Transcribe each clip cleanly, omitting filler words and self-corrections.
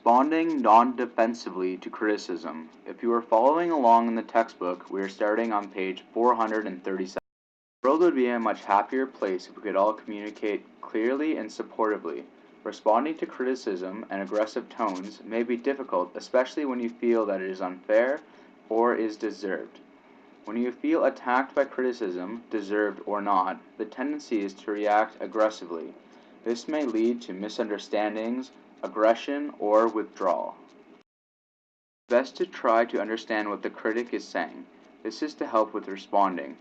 Responding non-defensively to criticism. If you are following along in the textbook, we are starting on page 437. The world would be a much happier place if we could all communicate clearly and supportively. Responding to criticism and aggressive tones may be difficult, especially when you feel that it is unfair or is deserved. When you feel attacked by criticism, deserved or not, the tendency is to react aggressively. This may lead to misunderstandings, aggression, or withdrawal. It's best to try to understand what the critic is saying. This is to help with responding.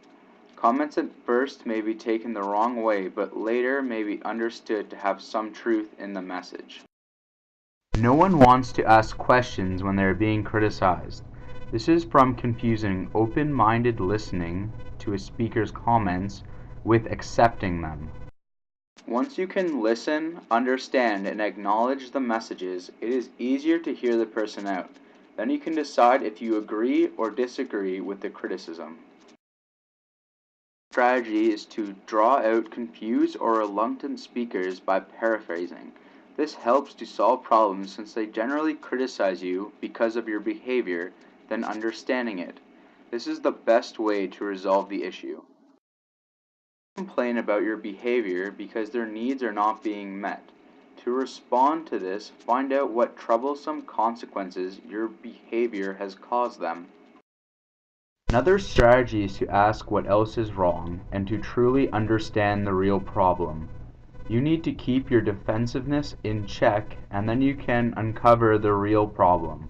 Comments at first may be taken the wrong way, but later may be understood to have some truth in the message. No one wants to ask questions when they are being criticized. This is from confusing open-minded listening to a speaker's comments with accepting them. Once you can listen, understand, and acknowledge the messages, it is easier to hear the person out. Then you can decide if you agree or disagree with the criticism. Strategy is to draw out confused or reluctant speakers by paraphrasing. This helps to solve problems since they generally criticize you because of your behavior than understanding it. This is the best way to resolve the issue. Complain about your behavior because their needs are not being met. To respond to this, find out what troublesome consequences your behavior has caused them. Another strategy is to ask what else is wrong and to truly understand the real problem. You need to keep your defensiveness in check and then you can uncover the real problem.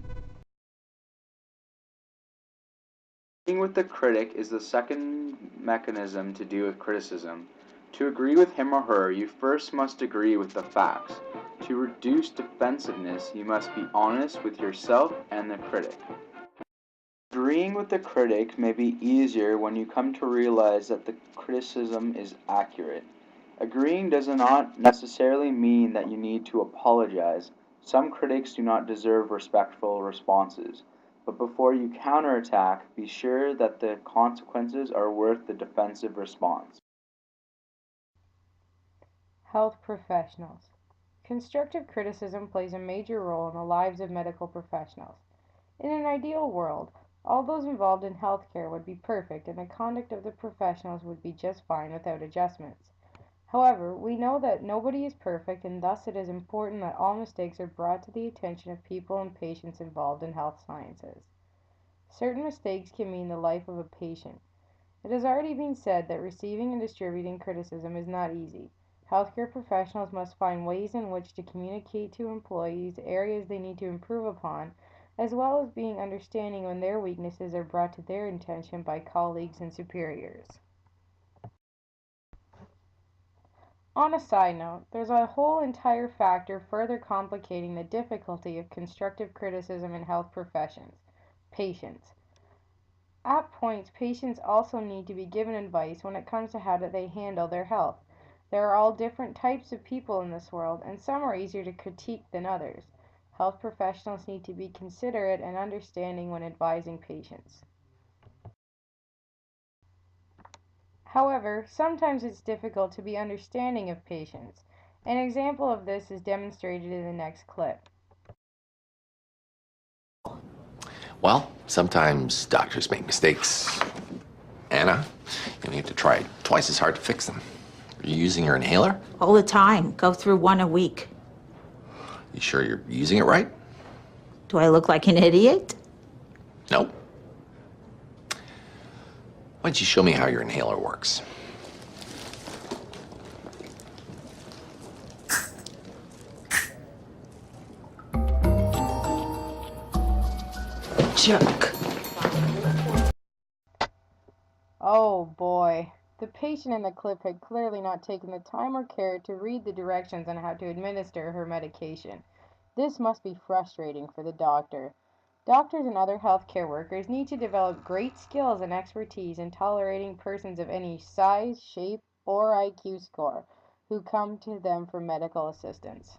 Agreeing with the critic is the second mechanism to deal with criticism. To agree with him or her, you first must agree with the facts. To reduce defensiveness, you must be honest with yourself and the critic. Agreeing with the critic may be easier when you come to realize that the criticism is accurate. Agreeing does not necessarily mean that you need to apologize. Some critics do not deserve respectful responses. But before you counterattack, be sure that the consequences are worth the defensive response. Health professionals. Constructive criticism plays a major role in the lives of medical professionals. In an ideal world, all those involved in healthcare would be perfect and the conduct of the professionals would be just fine without adjustments. However, we know that nobody is perfect and thus it is important that all mistakes are brought to the attention of people and patients involved in health sciences. Certain mistakes can mean the life of a patient. It has already been said that receiving and distributing criticism is not easy. Healthcare professionals must find ways in which to communicate to employees areas they need to improve upon, as well as being understanding when their weaknesses are brought to their attention by colleagues and superiors. On a side note, there's a whole entire factor further complicating the difficulty of constructive criticism in health professions: patients. At points, patients also need to be given advice when it comes to how they handle their health. There are all different types of people in this world, and some are easier to critique than others. Health professionals need to be considerate and understanding when advising patients. However, sometimes it's difficult to be understanding of patients. An example of this is demonstrated in the next clip. Well, sometimes doctors make mistakes. Anna, you have to try twice as hard to fix them. Are you using your inhaler? All the time. Go through one a week. You sure you're using it right? Do I look like an idiot? No. Why don't you show me how your inhaler works? Jerk. Oh boy. The patient in the clip had clearly not taken the time or care to read the directions on how to administer her medication. This must be frustrating for the doctor. Doctors and other healthcare workers need to develop great skills and expertise in tolerating persons of any size, shape, or IQ score who come to them for medical assistance.